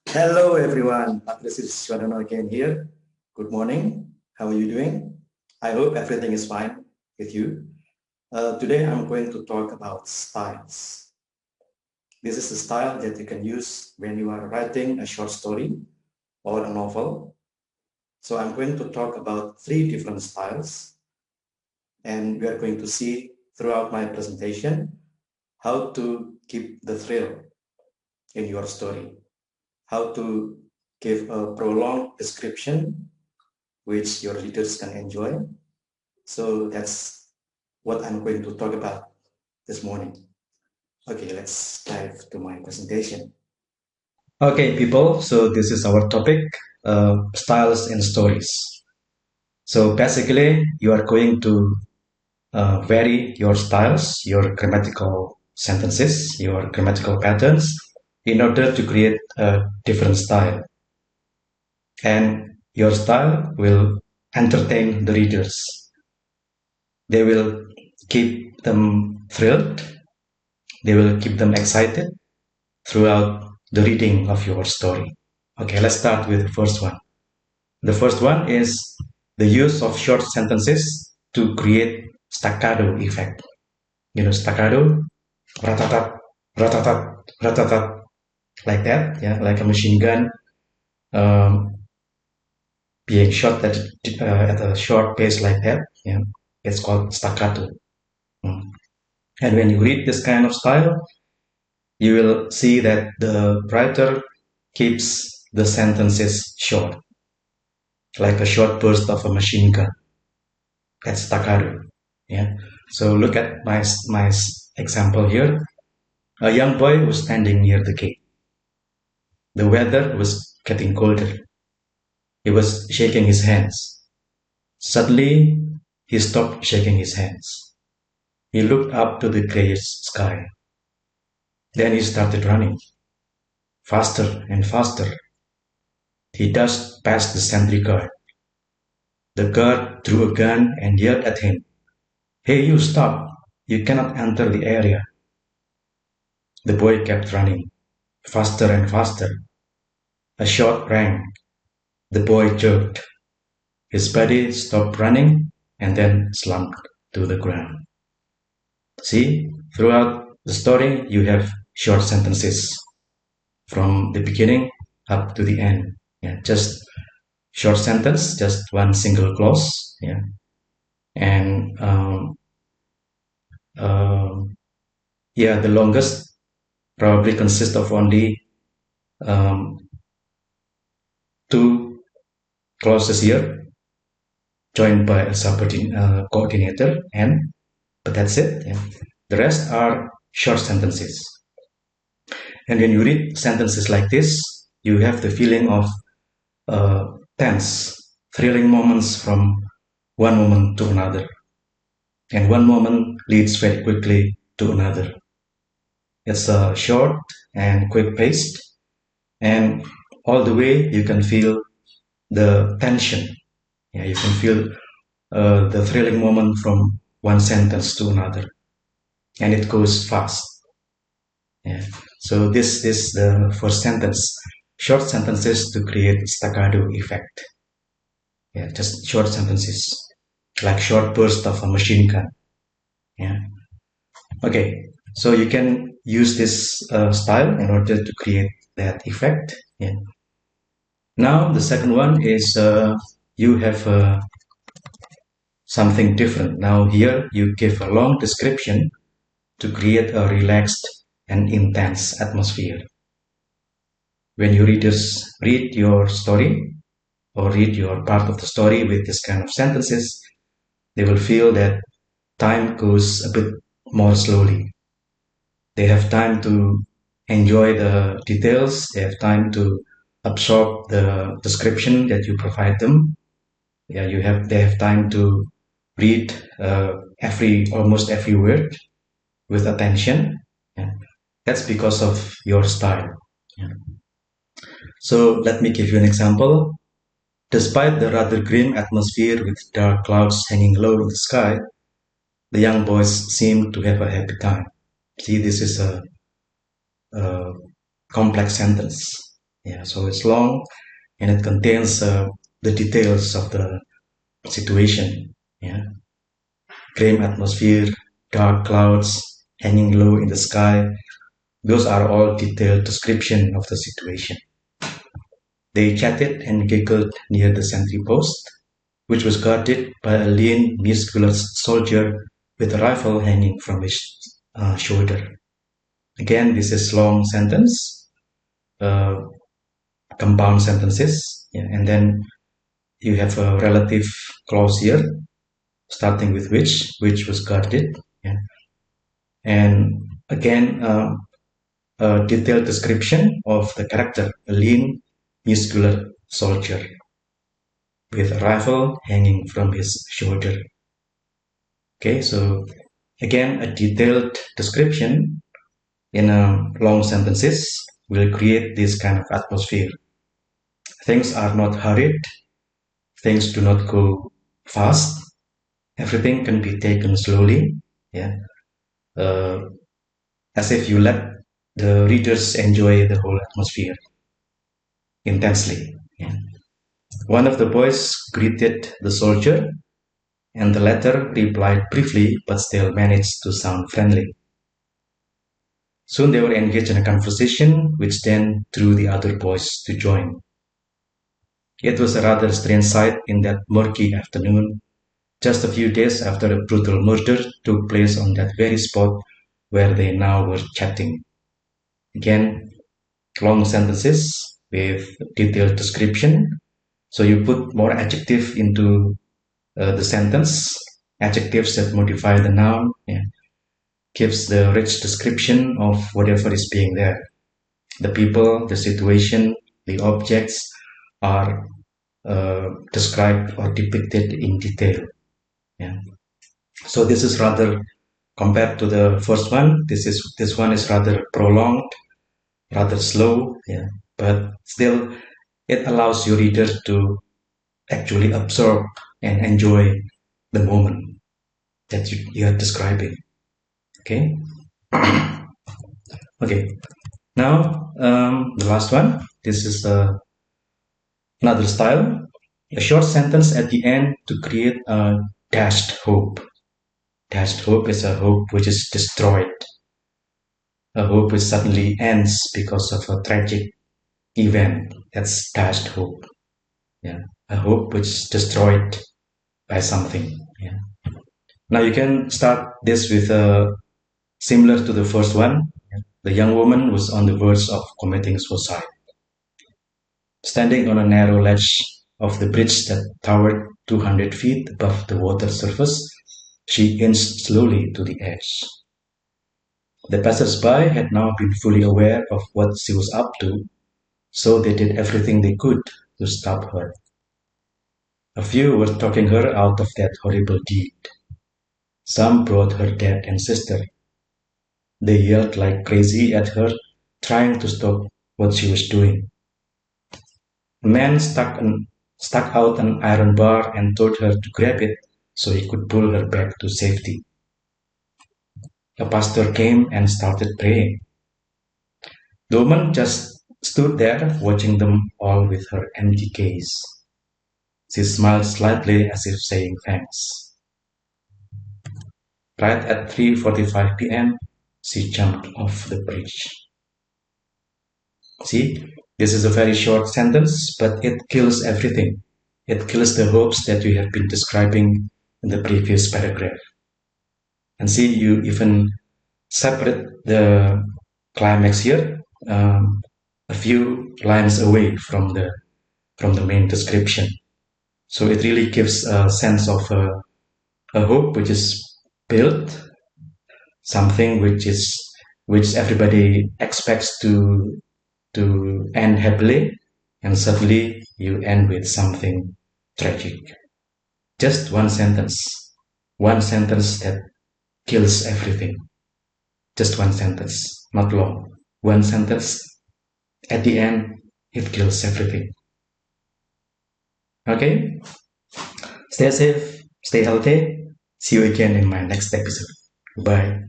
Hello, everyone. This is Shwadana again here. Good morning. How are you doing? I hope everything is fine with you. Today, I'm going to talk about styles. This is a style that you can use when you are writing a short story or a novel. So, I'm going to talk about three different styles, and we are going to see throughout my presentation how to keep the thrill in your story, how to give a prolonged description which your readers can enjoy. So that's what I'm going to talk about this morning. Okay, let's dive to my presentation. Okay, people, so this is our topic, styles and stories. So basically, you are going to vary your styles, your grammatical sentences, your grammatical patterns in order to create a different style. And your style will entertain the readers. They will keep them thrilled. They will keep them excited throughout the reading of your story. Okay, let's start with the first one. The first one is the use of short sentences to create staccato effect. You know, staccato, ratatat, ratatat, ratatat, like that, yeah, like a machine gun um, being shot at a short pace like that. Yeah, it's called staccato. Mm. And when you read this kind of style, you will see that the writer keeps the sentences short, like a short burst of a machine gun. That's staccato. Yeah. So look at my example here. A young boy was standing near the gate. The weather was getting colder. He was shaking his hands. Suddenly, he stopped shaking his hands. He looked up to the grayish sky. Then he started running, faster and faster. He dashed past the sentry guard. The guard drew a gun and yelled at him, "Hey, you stop! You cannot enter the area." The boy kept running, faster and faster. A shot rang. The boy jerked. His body stopped running and then slumped to the ground. See, throughout the story, you have short sentences from the beginning up to the end. Yeah, just short sentence, just one single clause. Yeah, and um, yeah, the longest probably consists of only um, two clauses here, joined by a coordinator, and but that's it. Yeah. The rest are short sentences. And when you read sentences like this, you have the feeling of uh, tense, thrilling moments from one moment to another, and one moment leads very quickly to another. It's short and quick paced, and all the way you can feel the tension. Yeah, you can feel the thrilling moment from one sentence to another, and it goes fast. Yeah. So this is the first sentence. Short sentences to create staccato effect. Yeah, just short sentences, like short burst of a machine gun. Yeah. Okay. So you can use this style in order to create that effect. Yeah. Now the second one is you have something different. Now here you give a long description to create a relaxed and intense atmosphere. When your readers read your story or read your part of the story with this kind of sentences, they will feel that time goes a bit more slowly. They have time to enjoy the details, they have time to absorb the description that you provide them. Yeah, they have time to read every almost every word with attention. Yeah. That's because of your style. Yeah. So let me give you an example. Despite the rather grim atmosphere with dark clouds hanging low in the sky, the young boys seemed to have a happy time. See, this is a complex sentence. Yeah, so it's long and it contains the details of the situation. Yeah, grim atmosphere, dark clouds hanging low in the sky. Those are all detailed description of the situation. They chatted and giggled near the sentry post, which was guarded by a lean, muscular soldier with a rifle hanging from his shoulder. Again, this is long sentence, uh, compound sentences, yeah, and then you have a relative clause here, starting with which was guarded, yeah. And again, a detailed description of the character, a lean, muscular soldier with a rifle hanging from his shoulder. Okay, so again, a detailed description in long sentences will create this kind of atmosphere. Things are not hurried, things do not go fast, everything can be taken slowly, yeah, uh, as if you let the readers enjoy the whole atmosphere intensely. Yeah. One of the boys greeted the soldier, and the latter replied briefly but still managed to sound friendly. Soon they were engaged in a conversation, which then drew the other boys to join. It was a rather strange sight in that murky afternoon, just a few days after a brutal murder took place on that very spot where they now were chatting. Again, long sentences with detailed description. So you put more adjective into the sentence, adjectives that modify the noun, yeah, gives the rich description of whatever is being there. The people, the situation, the objects are described or depicted in detail. Yeah. So this is rather, compared to the first one, this one is rather prolonged, rather slow, yeah, but still it allows your reader to actually absorb and enjoy the moment that you are describing. Okay. Okay. Now the last one. This is another style. A short sentence at the end to create a dashed hope. Dashed hope is a hope which is destroyed. A hope which suddenly ends because of a tragic event. That's dashed hope. Yeah. A hope which is destroyed by something. Yeah. Now you can start this with similar to the first one. The young woman was on the verge of committing suicide. Standing on a narrow ledge of the bridge that towered 200 feet above the water surface, she inched slowly to the edge. The passers-by had now been fully aware of what she was up to, so they did everything they could to stop her. A few were talking her out of that horrible deed. Some brought her dad and sister. They yelled like crazy at her, trying to stop what she was doing. A man stuck out an iron bar and told her to grab it so he could pull her back to safety. A pastor came and started praying. The woman just stood there watching them all with her empty gaze. She smiled slightly as if saying thanks. Right at 3:45 p.m., she jumped off the bridge. See, this is a very short sentence, but it kills everything. It kills the hopes that you have been describing in the previous paragraph. And see, you even separate the climax here a few lines away from the main description. So it really gives a sense of a hope which is built, something which everybody expects to end happily, and suddenly you end with something tragic. Just one sentence that kills everything. Just one sentence, not long. One sentence, at the end, it kills everything. Okay? Stay safe, stay healthy. See you again in my next episode. Bye.